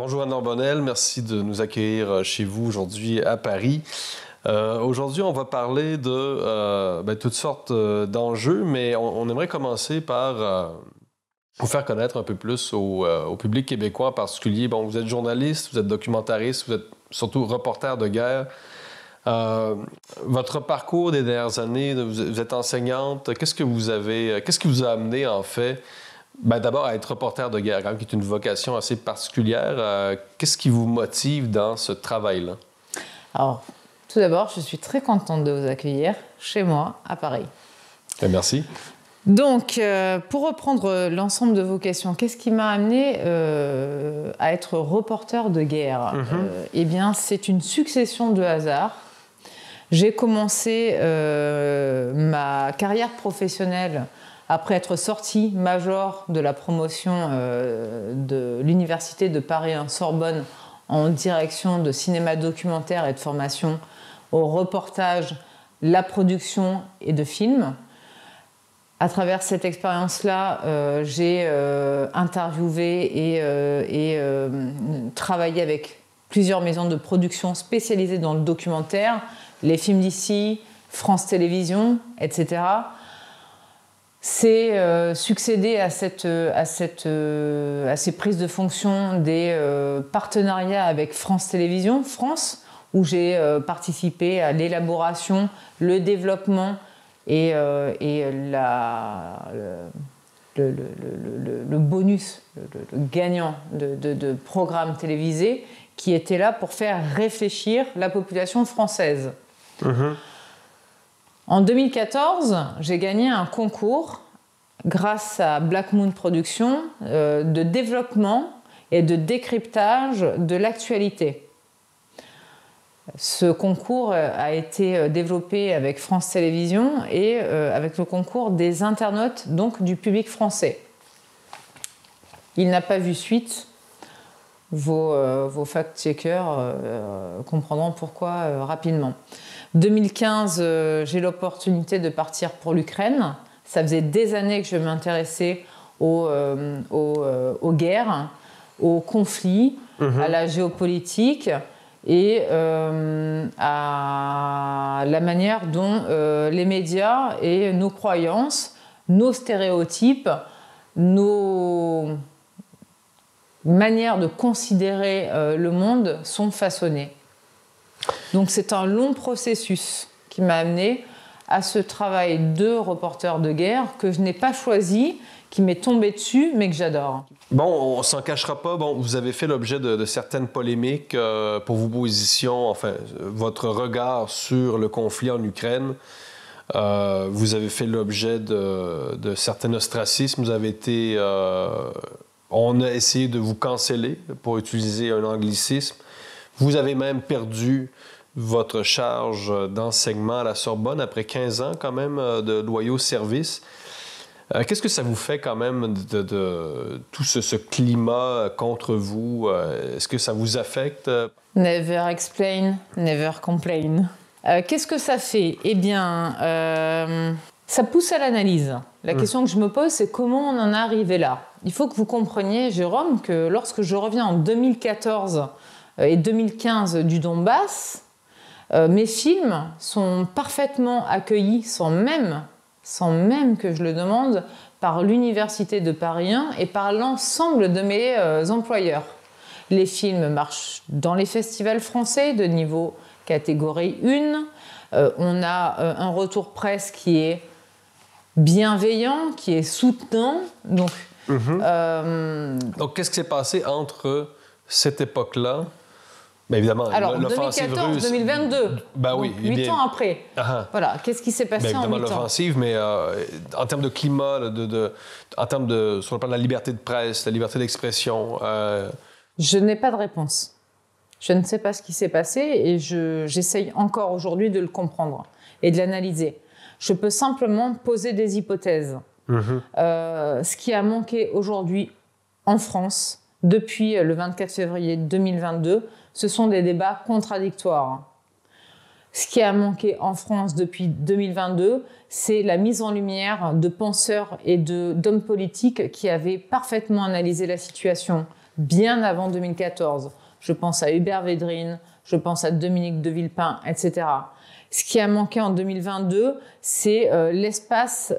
Bonjour Anne Orbonnel, merci de nous accueillir chez vous aujourd'hui à Paris. Aujourd'hui, on va parler de toutes sortes d'enjeux, mais on aimerait commencer par vous faire connaître un peu plus au public québécois en particulier. Bon, vous êtes journaliste, vous êtes documentariste, vous êtes surtout reporter de guerre. Votre parcours des dernières années, vous êtes enseignante. Qu'est-ce qui vous a amené en fait d'abord à être reporter de guerre, quand même, qui est une vocation assez particulière. Qu'est-ce qui vous motive dans ce travail-là? Alors, tout d'abord, je suis très contente de vous accueillir chez moi, à Paris. Merci. Donc, pour reprendre l'ensemble de vos questions, qu'est-ce qui m'a amené à être reporter de guerre? Eh bien, c'est une succession de hasards. J'ai commencé ma carrière professionnelle après être sortie major de la promotion de l'Université de Paris 1 Sorbonne en direction de cinéma documentaire et de formation au reportage, la production et de films. À travers cette expérience-là, j'ai interviewé et travaillé avec plusieurs maisons de production spécialisées dans le documentaire, les films d'ici, France Télévisions, etc. C'est succédé à ces prises de fonction des partenariats avec France Télévisions, France, où j'ai participé à l'élaboration, le développement et le bonus, le gagnant de programmes télévisés qui étaient là pour faire réfléchir la population française. En 2014, j'ai gagné un concours grâce à Black Moon Productions de développement et de décryptage de l'actualité. Ce concours a été développé avec France Télévisions et avec le concours des internautes, donc du public français. Il n'a pas vu suite. Vos fact-checkers comprendront pourquoi rapidement. 2015, j'ai l'opportunité de partir pour l'Ukraine. Ça faisait des années que je m'intéressais aux guerres, aux conflits, à la géopolitique et à la manière dont les médias et nos croyances, nos stéréotypes, nos manières de considérer le monde sont façonnées. Donc c'est un long processus qui m'a amené à ce travail de reporter de guerre que je n'ai pas choisi, qui m'est tombé dessus, mais que j'adore. Bon, on s'en cachera pas. Bon, vous avez fait l'objet de certaines polémiques pour vos positions, enfin, votre regard sur le conflit en Ukraine. Vous avez fait l'objet de certains ostracismes. Vous avez été... on a essayé de vous canceller, pour utiliser un anglicisme. Vous avez même perdu votre charge d'enseignement à la Sorbonne après 15 ans quand même de loyaux services. Qu'est-ce que ça vous fait quand même de tout ce climat contre vous? Est-ce que ça vous affecte? Never explain, never complain. Qu'est-ce que ça fait? Eh bien, ça pousse à l'analyse. La question que je me pose, c'est comment on en est arrivé là? Il faut que vous compreniez, Jérôme, que lorsque je reviens en 2014 et 2015 du Donbass, mes films sont parfaitement accueillis sans même que je le demande par l'Université de Paris 1 et par l'ensemble de mes employeurs. Les films marchent dans les festivals français de niveau catégorie 1. On a un retour presse qui est bienveillant, qui est soutenant. Donc, donc qu'est-ce qui s'est passé entre cette époque-là? Bien évidemment, alors, l'offensive 2014, russe... 2022, ben oui, 8 ans après. Voilà, qu'est-ce qui s'est passé en 8 ans? L'offensive, mais en termes de climat, en termes sur le plan de la liberté de presse, la liberté d'expression... Je n'ai pas de réponse. Je ne sais pas ce qui s'est passé et j'essaye encore aujourd'hui de le comprendre et de l'analyser. Je peux simplement poser des hypothèses. Ce qui a manqué aujourd'hui en France, depuis le 24 février 2022, ce sont des débats contradictoires. Ce qui a manqué en France depuis 2022, c'est la mise en lumière de penseurs et d'hommes politiques qui avaient parfaitement analysé la situation, bien avant 2014. Je pense à Hubert Védrine, je pense à Dominique de Villepin, etc. Ce qui a manqué en 2022, c'est l'espace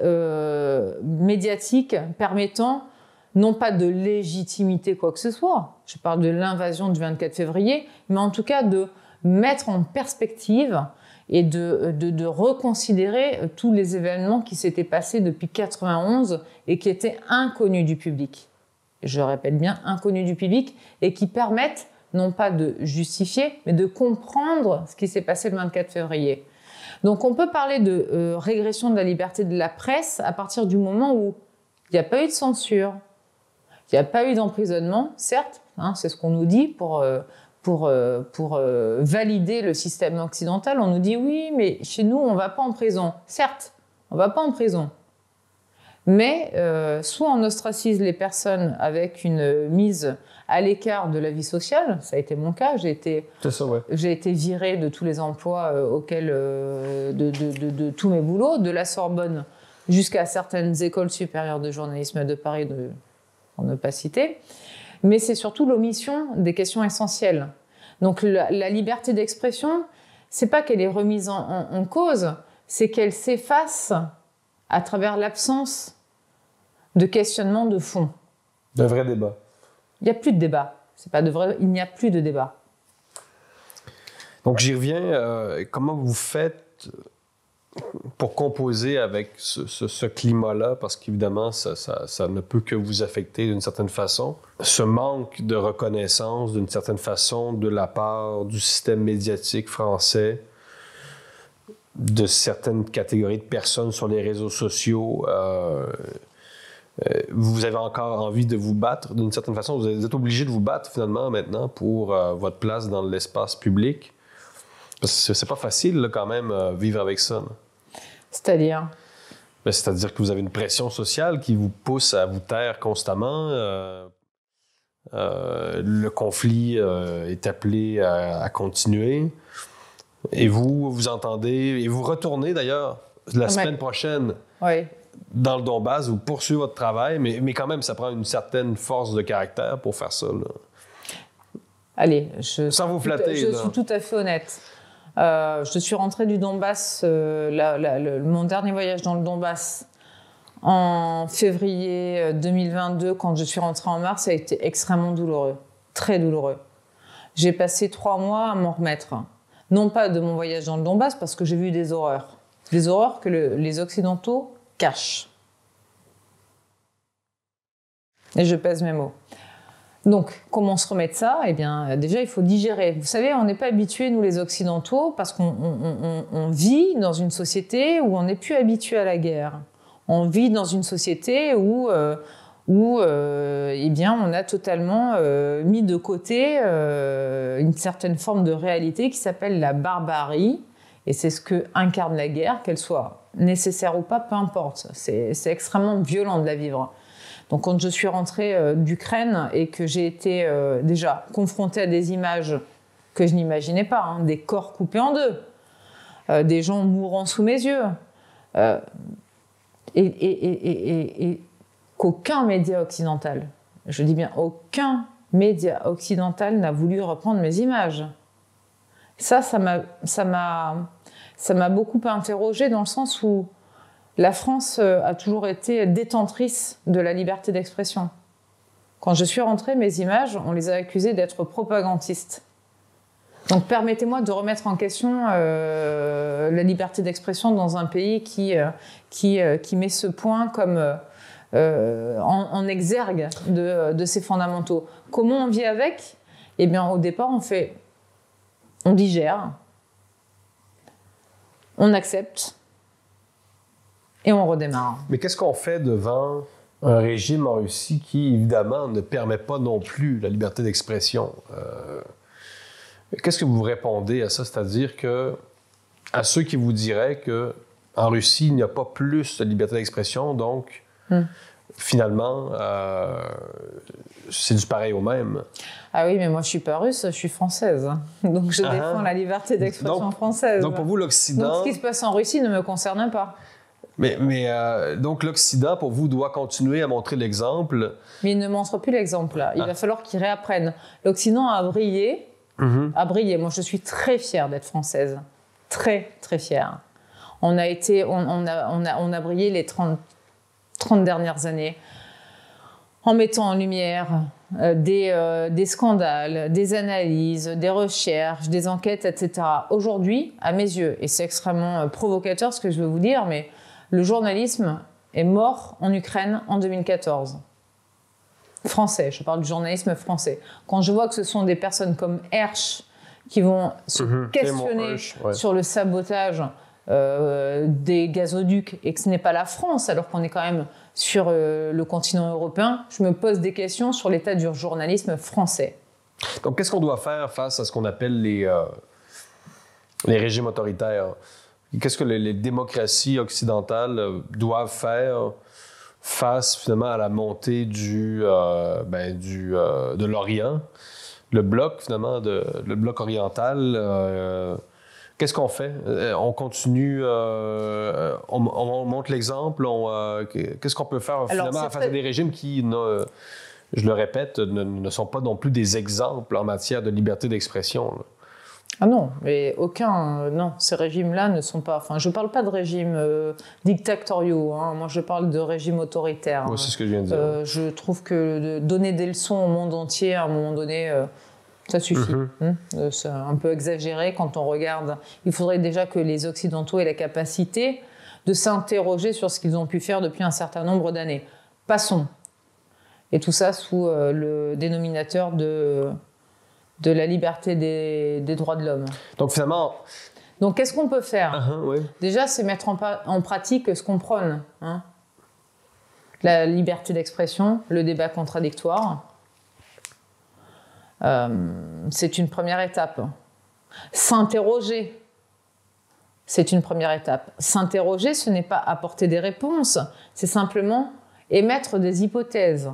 médiatique permettant non pas de légitimité quoi que ce soit, je parle de l'invasion du 24 février, mais en tout cas de mettre en perspective et de reconsidérer tous les événements qui s'étaient passés depuis 91 et qui étaient inconnus du public. Je répète bien, inconnus du public, et qui permettent non pas de justifier, mais de comprendre ce qui s'est passé le 24 février. Donc on peut parler de régression de la liberté de la presse à partir du moment où il n'y a pas eu de censure, il n'y a pas eu d'emprisonnement, certes, hein, c'est ce qu'on nous dit pour valider le système occidental. On nous dit oui, mais chez nous, on ne va pas en prison. Certes, on ne va pas en prison. Mais soit on ostracise les personnes avec une mise à l'écart de la vie sociale, ça a été mon cas, j'ai été virée de tous les emplois de tous mes boulots, de la Sorbonne jusqu'à certaines écoles supérieures de journalisme de Paris, pour ne pas citer. Mais c'est surtout l'omission des questions essentielles. Donc la liberté d'expression, c'est pas qu'elle est remise en cause, c'est qu'elle s'efface à travers l'absence de questionnement de fond. D'un vrai débat. Il n'y a plus de débat. C'est pas de vrai, il n'y a plus de débat. Donc j'y reviens. Comment vous faites pour composer avec ce climat-là, parce qu'évidemment, ça ne peut que vous affecter d'une certaine façon. Ce manque de reconnaissance, d'une certaine façon, de la part du système médiatique français, de certaines catégories de personnes sur les réseaux sociaux, vous avez encore envie de vous battre d'une certaine façon. Vous êtes obligé de vous battre finalement maintenant pour votre place dans l'espace public. Parce que c'est pas facile là, quand même vivre avec ça. Là. C'est-à-dire? C'est-à-dire que vous avez une pression sociale qui vous pousse à vous taire constamment. Le conflit est appelé à continuer. Et vous entendez, et vous retournez d'ailleurs la semaine prochaine dans le Donbass, vous poursuivez votre travail, mais quand même, ça prend une certaine force de caractère pour faire ça. Là. Allez, sans vous flatter. Je suis tout à fait honnête. Je suis rentrée du Donbass, mon dernier voyage dans le Donbass, en février 2022. Quand je suis rentrée en mars, ça a été extrêmement douloureux, très douloureux. J'ai passé 3 mois à m'en remettre. Non pas de mon voyage dans le Donbass, parce que j'ai vu des horreurs que les Occidentaux cachent. Et je pèse mes mots. Donc, comment on se remet de ça? Eh bien, déjà, il faut digérer. Vous savez, on n'est pas habitués, nous les Occidentaux, parce qu'on vit dans une société où on n'est plus habitué à la guerre. On vit dans une société où eh bien, on a totalement mis de côté une certaine forme de réalité qui s'appelle la barbarie. Et c'est ce que incarne la guerre, qu'elle soit nécessaire ou pas, peu importe. C'est extrêmement violent de la vivre. Donc quand je suis rentrée d'Ukraine et que j'ai été déjà confrontée à des images que je n'imaginais pas, hein, des corps coupés en deux, des gens mourant sous mes yeux, et qu'aucun média occidental, je dis bien aucun média occidental n'a voulu reprendre mes images. Ça m'a beaucoup interrogée dans le sens où la France a toujours été détentrice de la liberté d'expression. Quand je suis rentrée, mes images, on les a accusées d'être propagandistes. Donc permettez-moi de remettre en question la liberté d'expression dans un pays qui met ce point comme en exergue de ses fondamentaux. Comment on vit avec? Eh bien, au départ, on digère, on accepte, et on redémarre. Mais qu'est-ce qu'on fait devant un régime en Russie qui, évidemment, ne permet pas non plus la liberté d'expression? Qu'est-ce que vous répondez à ça? C'est-à-dire que à ceux qui vous diraient qu'en Russie, il n'y a pas plus de liberté d'expression, donc finalement, c'est du pareil au même. Ah oui, mais moi, je ne suis pas russe, je suis française. Donc, je défends la liberté d'expression française. Donc, pour vous, l'Occident... Donc, ce qui se passe en Russie ne me concerne pas. Donc, l'Occident, pour vous, doit continuer à montrer l'exemple. Mais il ne montre plus l'exemple, là. Il va falloir qu'il réapprenne. L'Occident a brillé. A brillé. Moi, je suis très fière d'être française. Très, très fière. On a brillé les 30 dernières années en mettant en lumière des scandales, des analyses, des recherches, des enquêtes, etc. Aujourd'hui, à mes yeux, et c'est extrêmement provocateur ce que je veux vous dire, mais le journalisme est mort en Ukraine en 2014. Français, je parle du journalisme français. Quand je vois que ce sont des personnes comme Hersh qui vont se questionner sur le sabotage des gazoducs et que ce n'est pas la France, alors qu'on est quand même sur le continent européen, je me pose des questions sur l'état du journalisme français. Donc, qu'est-ce qu'on doit faire face à ce qu'on appelle les régimes autoritaires? Qu'est-ce que les démocraties occidentales doivent faire face finalement à la montée de l'Orient, le bloc finalement, le bloc oriental? Qu'est-ce qu'on fait? On continue, on montre l'exemple. Qu'est-ce qu'on peut faire finalement face à des régimes qui, je le répète, ne sont pas non plus des exemples en matière de liberté d'expression, là? Ah non, mais non, ces régimes-là ne sont pas... Enfin, je ne parle pas de régimes dictatoriaux, hein. Moi je parle de régimes autoritaires. Oui, c'est ce que je viens de dire. Je trouve que de donner des leçons au monde entier, à un moment donné, ça suffit. C'est un peu exagéré quand on regarde. Il faudrait déjà que les Occidentaux aient la capacité de s'interroger sur ce qu'ils ont pu faire depuis un certain nombre d'années. Passons. Et tout ça sous le dénominateur de la liberté des droits de l'homme. Donc finalement... Donc qu'est-ce qu'on peut faire? Oui. Déjà, c'est mettre en pratique ce qu'on prône. Hein. La liberté d'expression, le débat contradictoire. C'est une première étape. S'interroger, c'est une première étape. S'interroger, ce n'est pas apporter des réponses, c'est simplement émettre des hypothèses.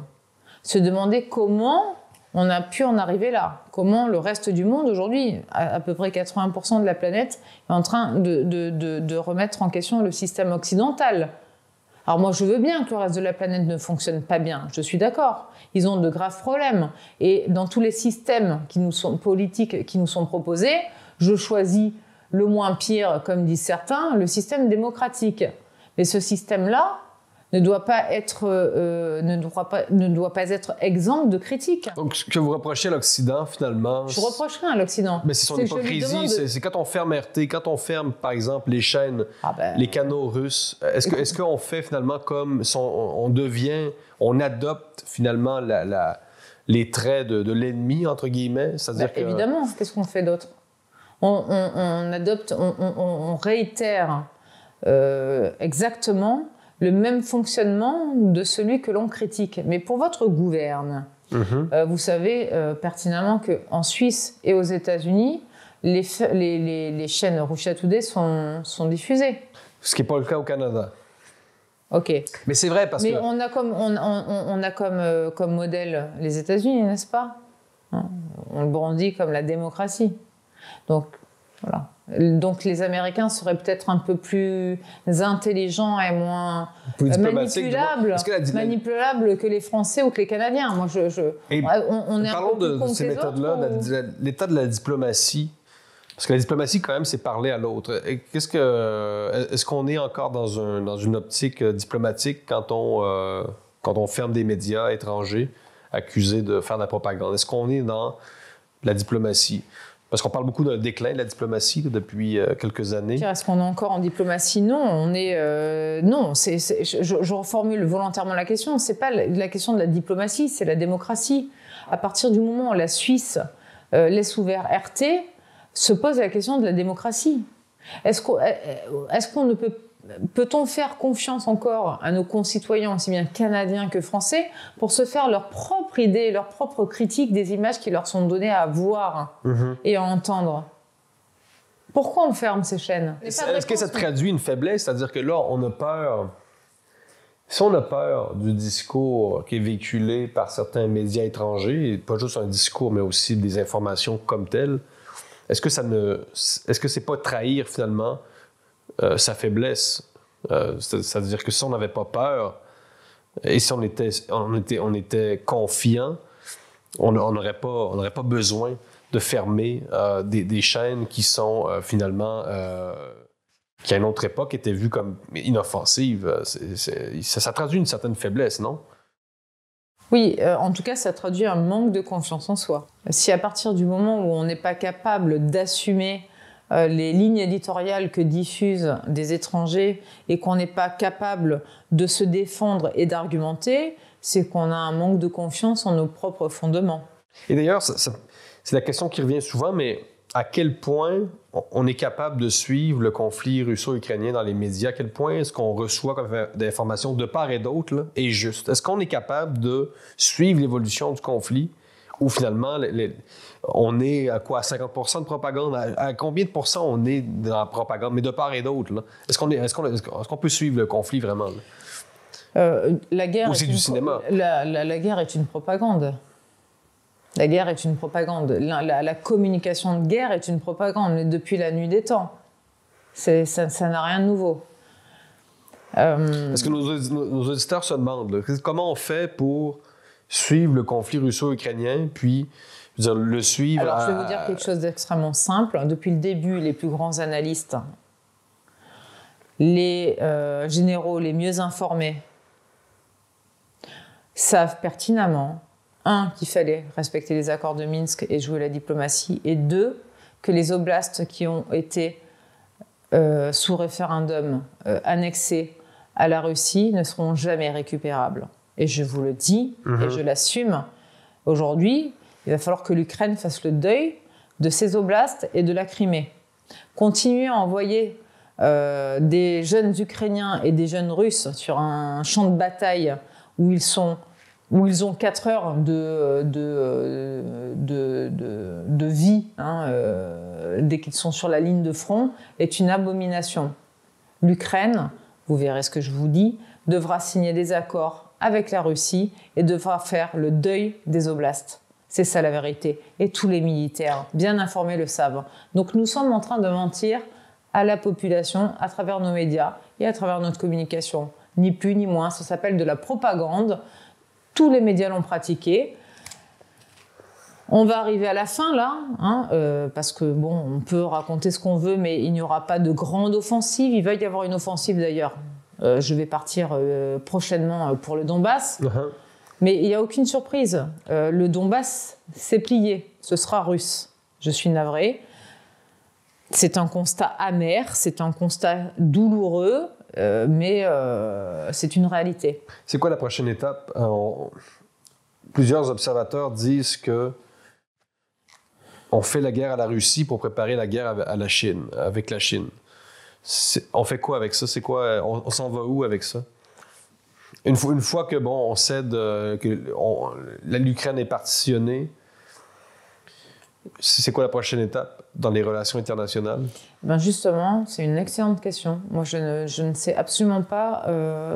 Se demander comment on a pu en arriver là. Comment le reste du monde aujourd'hui, à peu près 80% de la planète, est en train de remettre en question le système occidental. Alors moi, je veux bien que le reste de la planète ne fonctionne pas bien, je suis d'accord. Ils ont de graves problèmes. Et dans tous les systèmes politiques qui nous sont proposés, je choisis le moins pire, comme disent certains, le système démocratique. Mais ce système-là ne doit pas être exempt de critique. Donc, ce que vous reprochez à l'Occident, finalement... Je reproche rien à l'Occident. Mais c'est son hypocrisie. C'est quand on ferme RT, quand on ferme, par exemple, les chaînes, les canaux russes. Est-ce qu'on fait finalement comme... On adopte finalement les traits de l'ennemi, entre guillemets? C'est-à-dire que... Évidemment. Qu'est-ce qu'on fait d'autre? On réitère exactement le même fonctionnement de celui que l'on critique. Mais pour votre gouverne, vous savez pertinemment qu'en Suisse et aux États-Unis, les chaînes Russia Today sont diffusées. Ce qui n'est pas le cas au Canada. OK. Mais c'est vrai parce que... Mais on a comme modèle les États-Unis, n'est-ce pas? On le brandit comme la démocratie. Donc, voilà. Donc les Américains seraient peut-être un peu plus intelligents et moins manipulables que les Français ou que les Canadiens. Moi, on est parlons de ces méthodes-là, l'état de la diplomatie. Parce que la diplomatie, quand même, c'est parler à l'autre. Est-ce qu'on est encore dans une optique diplomatique quand on ferme des médias étrangers accusés de faire de la propagande? Est-ce qu'on est dans la diplomatie? Parce qu'on parle beaucoup d'un déclin de la diplomatie depuis quelques années. Est-ce qu'on est encore en diplomatie? Non, on est... non, je reformule volontairement la question. Ce n'est pas la question de la diplomatie, c'est la démocratie. À partir du moment où la Suisse laisse ouvert RT, se pose la question de la démocratie. Peut-on faire confiance encore à nos concitoyens, aussi bien canadiens que français, pour se faire leur propre idée, leur propre critique des images qui leur sont données à voir et à entendre? Pourquoi on ferme ces chaînes? Est-ce que ça traduit une faiblesse? C'est-à-dire que là, on a peur... Si on a peur du discours qui est véhiculé par certains médias étrangers, pas juste un discours, mais aussi des informations comme telles, est-ce que c'est pas trahir finalement sa faiblesse C'est-à-dire que si on n'avait pas peur et si on était confiant, on n'aurait pas besoin de fermer des chaînes qui sont finalement... qui à une autre époque étaient vues comme inoffensives. Ça traduit une certaine faiblesse, non? Oui, en tout cas, ça traduit un manque de confiance en soi. Si à partir du moment où on n'est pas capable d'assumer les lignes éditoriales que diffusent des étrangers et qu'on n'est pas capable de se défendre et d'argumenter, c'est qu'on a un manque de confiance en nos propres fondements. Et d'ailleurs, c'est la question qui revient souvent, mais à quel point on est capable de suivre le conflit russo-ukrainien dans les médias? À quel point est-ce qu'on reçoit d'informations de part et d'autre là, est juste? Est-ce qu'on est capable de suivre l'évolution du conflit ou finalement on est à quoi? À 50% de propagande? À combien de pourcents on est dans la propagande? Mais de part et d'autre, là. Est-ce qu'on peut suivre le conflit vraiment? La guerre ou c'est du cinéma? La guerre est une propagande. La guerre est une propagande. La communication de guerre est une propagande, mais depuis la nuit des temps. Ça n'a rien de nouveau. Est-ce que nos auditeurs se demandent là, comment on fait pour suivre le conflit russo-ukrainien, puis je veux dire, le suivre... Alors, je vais vous dire quelque chose d'extrêmement simple. Depuis le début, les plus grands analystes, les généraux les mieux informés, savent pertinemment qu'il fallait respecter les accords de Minsk et jouer la diplomatie, et 2, que les oblasts qui ont été sous référendum annexés à la Russie ne seront jamais récupérables. Et je vous le dis, et je l'assume, aujourd'hui, il va falloir que l'Ukraine fasse le deuil de ses oblasts et de la Crimée. Continuer à envoyer des jeunes Ukrainiens et des jeunes Russes sur un champ de bataille où ils ont 4 heures de vie dès qu'ils sont sur la ligne de front est une abomination. L'Ukraine, vous verrez ce que je vous dis, devra signer des accords avec la Russie et devra faire le deuil des oblasts. C'est ça la vérité. Et tous les militaires, bien informés, le savent. Donc nous sommes en train de mentir à la population à travers nos médias et à travers notre communication. Ni plus ni moins, ça s'appelle de la propagande. Tous les médias l'ont pratiqué. On va arriver à la fin, là, parce que, bon, on peut raconter ce qu'on veut, mais il n'y aura pas de grande offensive. Il va y avoir une offensive, d'ailleurs. Je vais partir prochainement pour le Donbass. Mais il n'y a aucune surprise. Le Donbass s'est plié. Ce sera russe. Je suis navrée. C'est un constat amer, c'est un constat douloureux, mais c'est une réalité. C'est quoi la prochaine étape? Plusieurs observateurs disent que on fait la guerre à la Russie pour préparer la guerre avec la Chine. On fait quoi avec ça? C'est quoi? On s'en va où avec ça? Une fois que on cède, l'Ukraine est partitionnée, c'est quoi la prochaine étape dans les relations internationales? Ben justement, c'est une excellente question. Moi, je ne sais absolument pas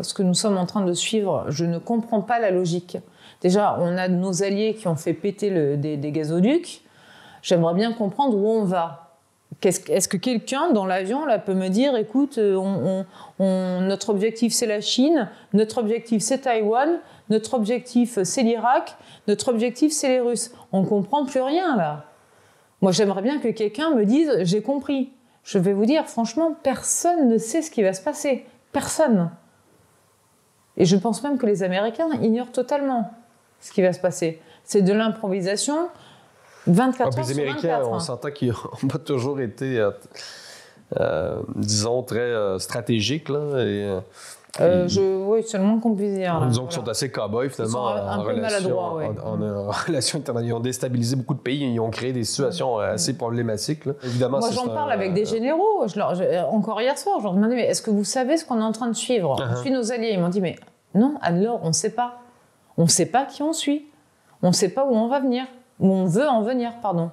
ce que nous sommes en train de suivre. Je ne comprends pas la logique. Déjà, on a nos alliés qui ont fait péter des gazoducs. J'aimerais bien comprendre où on va. Est-ce que quelqu'un dans l'avion là, peut me dire, écoute, notre objectif c'est la Chine, notre objectif c'est Taïwan, notre objectif c'est l'Irak, notre objectif c'est les Russes. On ne comprend plus rien là. Moi, j'aimerais bien que quelqu'un me dise « j'ai compris ». Je vais vous dire, franchement, personne ne sait ce qui va se passer. Personne. Et je pense même que les Américains ignorent totalement ce qui va se passer. C'est de l'improvisation 24 heures sur 24. Les Américains, on s'entend qu'ils n'ont pas toujours été, disons, très stratégiques, là, et... oui, c'est le moins qu'on puisse dire. Disons qu'ils sont assez cow-boys, finalement, en relation internationale. Ils ont déstabilisé beaucoup de pays, ils ont créé des situations assez problématiques. Là. Évidemment, moi, j'en parle avec des généraux. Encore hier soir, je leur demandais, mais est-ce que vous savez ce qu'on est en train de suivre? On suit nos alliés. Ils m'ont dit, mais non, Anne-Laure, on ne sait pas. On ne sait pas qui on suit. On ne sait pas où on va venir. Où on veut en venir, pardon.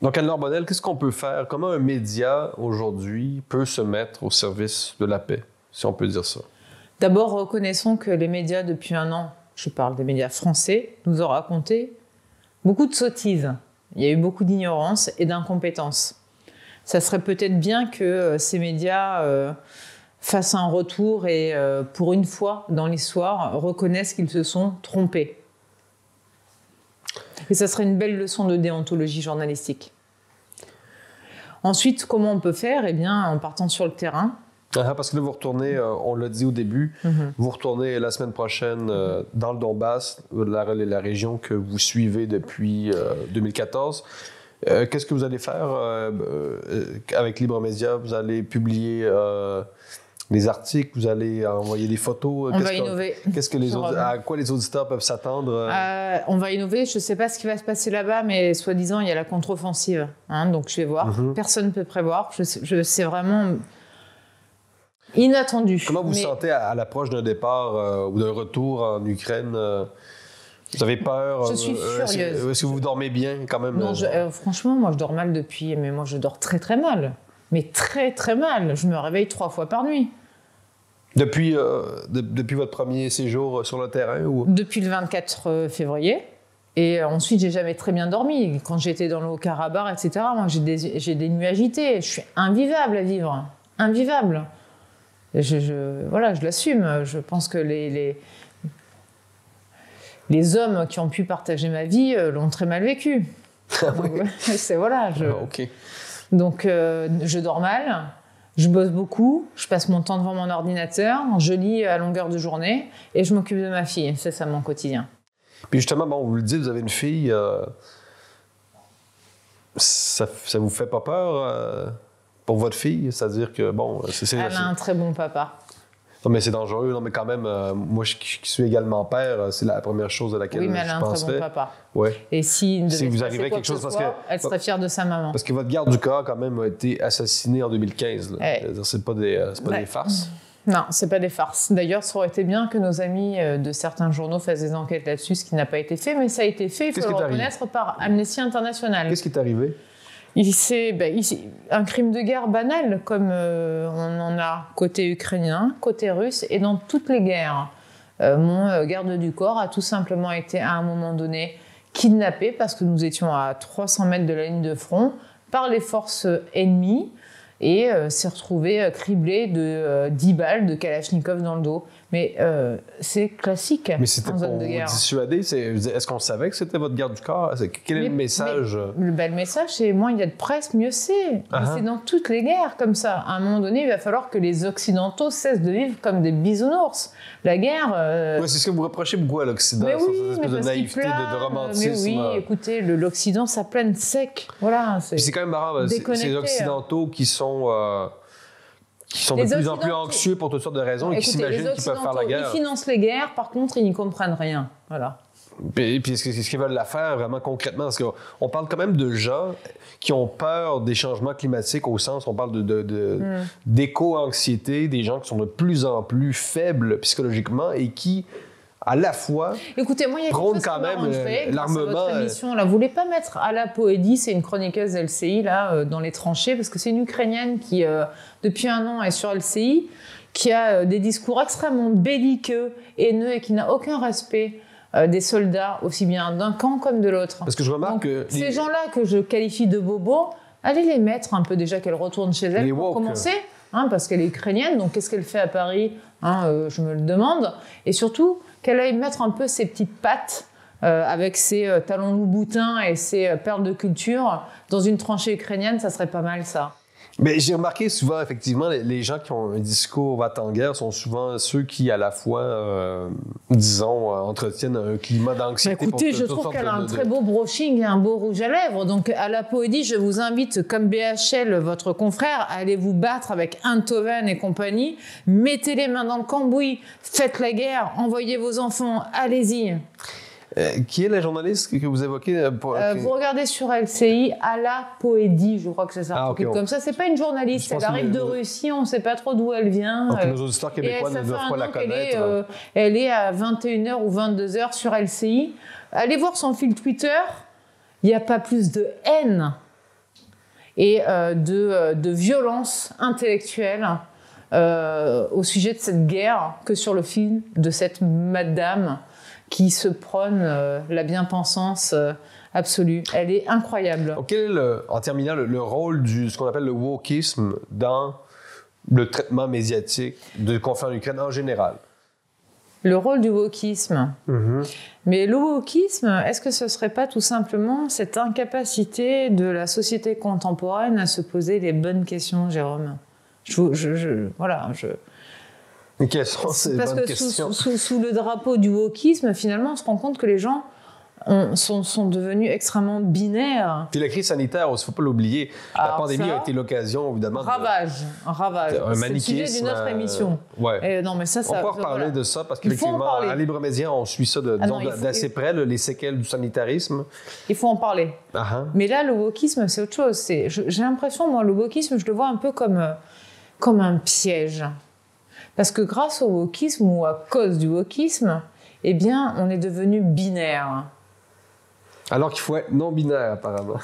Donc, Anne-Laure Bonnell, qu'est-ce qu'on peut faire? Comment un média, aujourd'hui, peut se mettre au service de la paix, si on peut dire ça? D'abord, reconnaissons que les médias, depuis 1 an, je parle des médias français, nous ont raconté beaucoup de sottises. Il y a eu beaucoup d'ignorance et d'incompétence. Ça serait peut-être bien que ces médias fassent un retour et, pour une fois dans l'histoire, reconnaissent qu'ils se sont trompés. Et ça serait une belle leçon de déontologie journalistique. Ensuite, comment on peut faire? Eh bien, en partant sur le terrain. Parce que là, vous retournez, on l'a dit au début, vous retournez la semaine prochaine dans le Donbass, la région que vous suivez depuis 2014. Qu'est-ce que vous allez faire avec Libre Média? Vous allez publier des articles, vous allez envoyer des photos? On va innover. À quoi les auditeurs peuvent s'attendre? On va innover. Je ne sais pas ce qui va se passer là-bas, mais soi-disant, il y a la contre-offensive. Donc, je vais voir. Personne ne peut prévoir. C'est vraiment inattendu. Comment vous sentez à l'approche d'un départ ou d'un retour en Ukraine? Vous avez peur? Je suis furieuse. Est-ce que vous dormez bien quand même? Non, franchement, moi, je dors mal depuis. Mais moi, je dors très, très mal. Mais très, très mal. Je me réveille 3 fois par nuit. Depuis votre premier séjour sur le terrain? Ou... Depuis le 24 février. Et ensuite, j'ai jamais très bien dormi. Quand j'étais dans le Haut-Karabakh, etc., moi, j'ai des nuits agitées. Je suis invivable à vivre. Invivable. Voilà, je l'assume. Je pense que les hommes qui ont pu partager ma vie l'ont très mal vécu. Oui. OK. Donc, je dors mal. Je bosse beaucoup, je passe mon temps devant mon ordinateur, je lis à longueur de journée et je m'occupe de ma fille. C'est ça mon quotidien. Puis justement, vous le dites, vous avez une fille. Ça vous fait pas peur pour votre fille? C'est-à-dire que, elle a un très bon papa. Non, mais c'est dangereux. Non, mais quand même, moi, qui suis également père, c'est la première chose à laquelle je penserais. Oui, mais elle a un très bon papa. Ouais. Et si vous arrivait quelque chose, parce que elle serait fière de sa maman. Parce que votre garde du corps, quand même, a été assassiné en 2015. C'est pas des farces. Non, c'est pas des farces. D'ailleurs, ça aurait été bien que nos amis de certains journaux fassent des enquêtes là-dessus, ce qui n'a pas été fait, mais ça a été fait, il faut le reconnaître, par Amnesty International. Qu'est-ce qui est arrivé? Un crime de guerre banal, comme on en a côté ukrainien, côté russe, et dans toutes les guerres. Mon garde du corps a tout simplement été, à un moment donné, kidnappé, parce que nous étions à 300 mètres de la ligne de front, par les forces ennemies, et s'est retrouvé criblé de 10 balles de Kalachnikov dans le dos. Mais c'est classique. Mais c'était pour vous dissuader? Est-ce qu'on savait que c'était votre garde du corps? Quel est le message? Le message, c'est moins il y a de presse, mieux c'est. C'est dans toutes les guerres comme ça. À un moment donné, il va falloir que les Occidentaux cessent de vivre comme des bisounours. La guerre... c'est ce que vous reprochez beaucoup à l'Occident, cette espèce de naïveté, de romantisme. Mais oui, écoutez, l'Occident, ça plane sec. Voilà, puis c'est quand même marrant, ces Occidentaux qui sont de plus en plus anxieux pour toutes sortes de raisons et qui s'imaginent qu'ils peuvent faire la guerre. Ils financent les guerres, par contre, ils n'y comprennent rien. Voilà. Puis est-ce qu'ils veulent la faire vraiment concrètement? Parce qu'on parle quand même de gens qui ont peur des changements climatiques, au sens, on parle d'éco-anxiété, des gens qui sont de plus en plus faibles psychologiquement et qui, à la fois, écoutez, moi, il y a prônent quand même l'armement. Vous voulez pas mettre Alla Poedi, c'est une chroniqueuse LCI, là, dans les tranchées, parce que c'est une Ukrainienne qui, depuis 1 an, est sur LCI, qui a des discours extrêmement belliqueux, haineux et qui n'a aucun respect des soldats, aussi bien d'un camp comme de l'autre. Parce que je remarque que... Ces gens-là que je qualifie de bobos, allez les mettre un peu déjà qu'elles retournent chez elles pour commencer, parce qu'elle est ukrainienne, donc qu'est-ce qu'elle fait à Paris, je me le demande. Et surtout, qu'elle aille mettre un peu ses petites pattes avec ses talons loup-boutins et ses perles de culture dans une tranchée ukrainienne, ça serait pas mal ça. Mais j'ai remarqué souvent, effectivement, les gens qui ont un discours va-t-en-guerre sont souvent ceux qui, à la fois, entretiennent un climat d'anxiété. Écoutez, je trouve qu'elle a un très beau brushing et un beau rouge à lèvres. Donc, à la Poédie, je vous invite, comme BHL, votre confrère, à aller vous battre avec Eindhoven et compagnie. Mettez les mains dans le cambouis, faites la guerre, envoyez vos enfants, allez-y. Qui est la journaliste que vous évoquez Vous regardez sur LCI, Alla Poédie, je crois que c'est ça. Comme ça, c'est pas une journaliste. Elle arrive de Russie, on ne sait pas trop d'où elle vient. Donc nos auditeurs québécois ne doivent pas la connaître. Elle est à 21h ou 22h sur LCI. Allez voir son fil Twitter. Il n'y a pas plus de haine et de violence intellectuelle au sujet de cette guerre que sur le fil de cette madame qui se prône la bien-pensance absolue. Elle est incroyable. Donc, quel est, en terminant, le rôle ce qu'on appelle le wokisme dans le traitement médiatique du conflit en Ukraine en général? Le rôle du wokisme. Mais le wokisme, est-ce que ce ne serait pas tout simplement cette incapacité de la société contemporaine à se poser les bonnes questions, Jérôme? Mais quelles sont ces bonnes questions? Parce que sous le drapeau du wokisme, finalement, on se rend compte que les gens sont devenus extrêmement binaires. Puis la crise sanitaire, il ne faut pas l'oublier. La pandémie a été l'occasion, évidemment. Un ravage. Un manichéisme. C'est le sujet d'une autre émission. Ouais. Non, mais ça, on peut reparler de ça parce qu'effectivement, à Libre Média, on suit ça d'assez près, les séquelles du sanitarisme. Il faut en parler. Mais là, le wokisme, c'est autre chose. J'ai l'impression, moi, le wokisme, je le vois un peu comme un piège. Parce que grâce au wokisme ou à cause du wokisme, eh bien, on est devenu binaire. Alors qu'il faut être non-binaire, apparemment.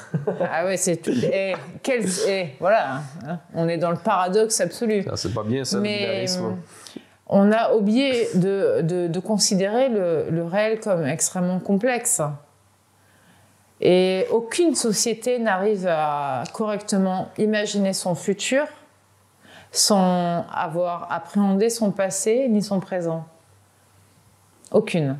Ah ouais, c'est tout. Voilà, on est dans le paradoxe absolu. C'est pas bien ça, le binarisme. On a oublié de considérer le réel comme extrêmement complexe. Et aucune société n'arrive à correctement imaginer son futur sans avoir appréhendé son passé ni son présent. Aucune.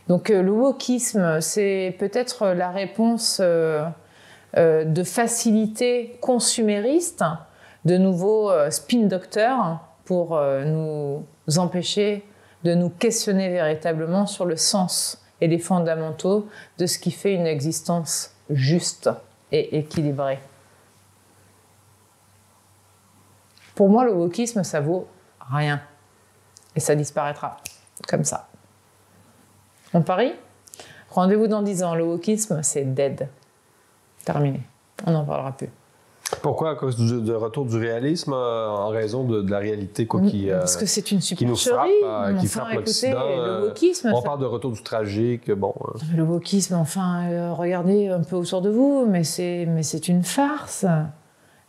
Donc le wokisme, c'est peut-être la réponse de facilité consumériste, de nouveaux spin doctors pour nous empêcher de nous questionner véritablement sur le sens et les fondamentaux de ce qui fait une existence juste et équilibrée. Pour moi, le wokisme, ça vaut rien. Et ça disparaîtra comme ça. On parie? Rendez-vous dans 10 ans. Le wokisme, c'est dead. Terminé. On n'en parlera plus. Pourquoi? À cause du retour du réalisme, en raison de la réalité parce que c'est une qui nous frappe, qui frappe l'Occident. Le wokisme, on parle de retour du tragique. Bon. Le wokisme, regardez un peu autour de vous, mais c'est une farce.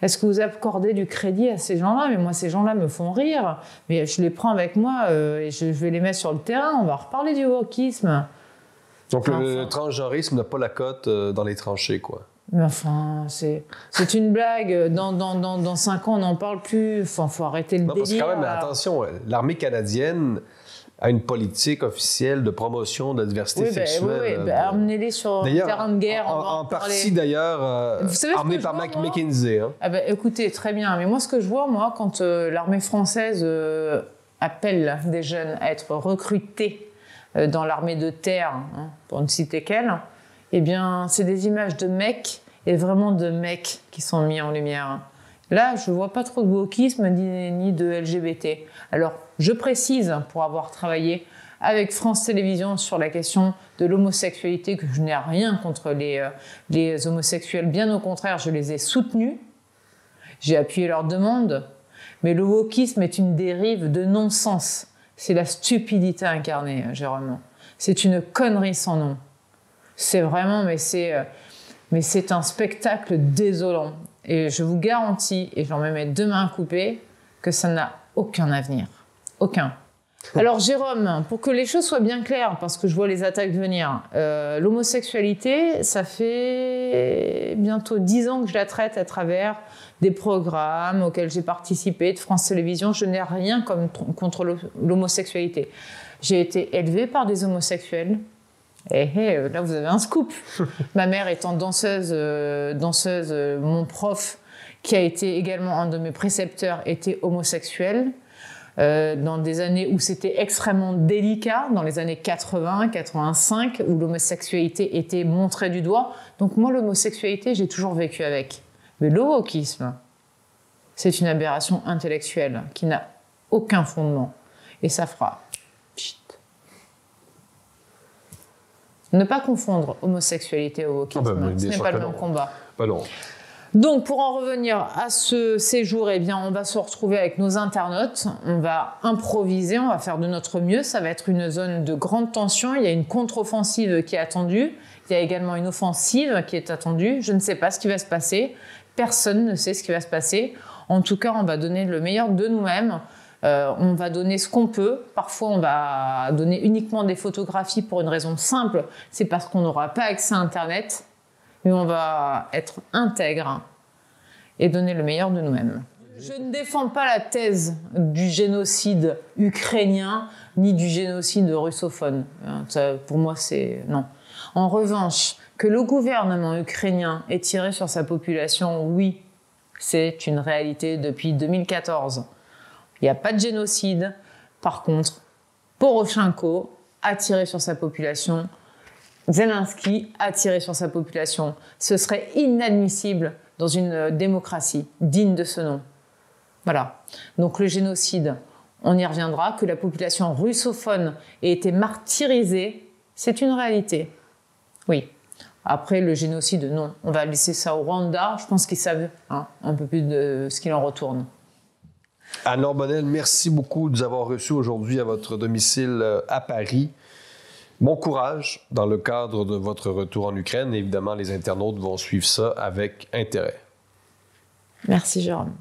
Est-ce que vous accordez du crédit à ces gens-là? Mais moi, ces gens-là me font rire. Mais je les prends avec moi et je vais les mettre sur le terrain. On va reparler du wokisme. Donc, le transgenrisme n'a pas la cote dans les tranchées, quoi. Mais enfin, c'est une blague. Dans 5 ans, on n'en parle plus. Enfin, faut arrêter le délire. Parce que quand même, attention, l'armée canadienne a une politique officielle de promotion de la diversité sexuelle. Oui, amenez-les sur le terrain de guerre. En partie, d'ailleurs, amené par McKinsey. Hein. Écoutez, très bien. Mais moi, ce que je vois, quand l'armée française appelle des jeunes à être recrutés dans l'armée de terre, pour ne citer qu'elle, eh bien, c'est des images de mecs, et vraiment de mecs qui sont mis en lumière. Là, je ne vois pas trop de wokisme ni de LGBT. Alors, je précise, pour avoir travaillé avec France Télévisions sur la question de l'homosexualité, que je n'ai rien contre les homosexuels. Bien au contraire, je les ai soutenus. J'ai appuyé leurs demandes. Mais le wokisme est une dérive de non-sens. C'est la stupidité incarnée, Jérôme. C'est une connerie sans nom. C'est vraiment, mais c'est un spectacle désolant. Et je vous garantis, et j'en mets mes 2 mains coupées, que ça n'a aucun avenir. Aucun. Alors Jérôme, pour que les choses soient bien claires, parce que je vois les attaques venir, l'homosexualité, ça fait bientôt 10 ans que je la traite à travers des programmes auxquels j'ai participé de France Télévisions. Je n'ai rien contre l'homosexualité. J'ai été élevée par des homosexuels. Là, vous avez un scoop. Ma mère étant danseuse, mon prof, qui a été également un de mes précepteurs, était homosexuel. Dans des années où c'était extrêmement délicat, dans les années 80, 85, où l'homosexualité était montrée du doigt. Donc moi, l'homosexualité, j'ai toujours vécu avec. Mais le wokisme, c'est une aberration intellectuelle qui n'a aucun fondement. Et ça fera... Ne pas confondre homosexualité et wokisme, ce n'est pas le même combat. Non. Donc, pour en revenir à ce séjour, eh bien, on va se retrouver avec nos internautes. On va improviser, on va faire de notre mieux. Ça va être une zone de grande tension. Il y a une contre-offensive qui est attendue. Il y a également une offensive qui est attendue. Je ne sais pas ce qui va se passer. Personne ne sait ce qui va se passer. En tout cas, on va donner le meilleur de nous-mêmes. On va donner ce qu'on peut. Parfois, on va donner uniquement des photographies pour une raison simple. C'est parce qu'on n'aura pas accès à Internet. Mais on va être intègre et donner le meilleur de nous-mêmes. Je ne défends pas la thèse du génocide ukrainien ni du génocide russophone. Ça, pour moi, c'est non. En revanche, que le gouvernement ukrainien ait tiré sur sa population, oui, c'est une réalité depuis 2014. Il n'y a pas de génocide. Par contre, Poroshenko a tiré sur sa population. Zelensky a tiré sur sa population. Ce serait inadmissible dans une démocratie digne de ce nom. Voilà. Donc le génocide, on y reviendra. Que la population russophone ait été martyrisée, c'est une réalité. Oui. Après, le génocide, non. On va laisser ça au Rwanda. Je pense qu'ils savent un peu plus de ce qu'il en retourne. Anne-Laure Bonnel, merci beaucoup de nous avoir reçus aujourd'hui à votre domicile à Paris. Bon courage dans le cadre de votre retour en Ukraine. Évidemment, les internautes vont suivre ça avec intérêt. Merci, Jérôme.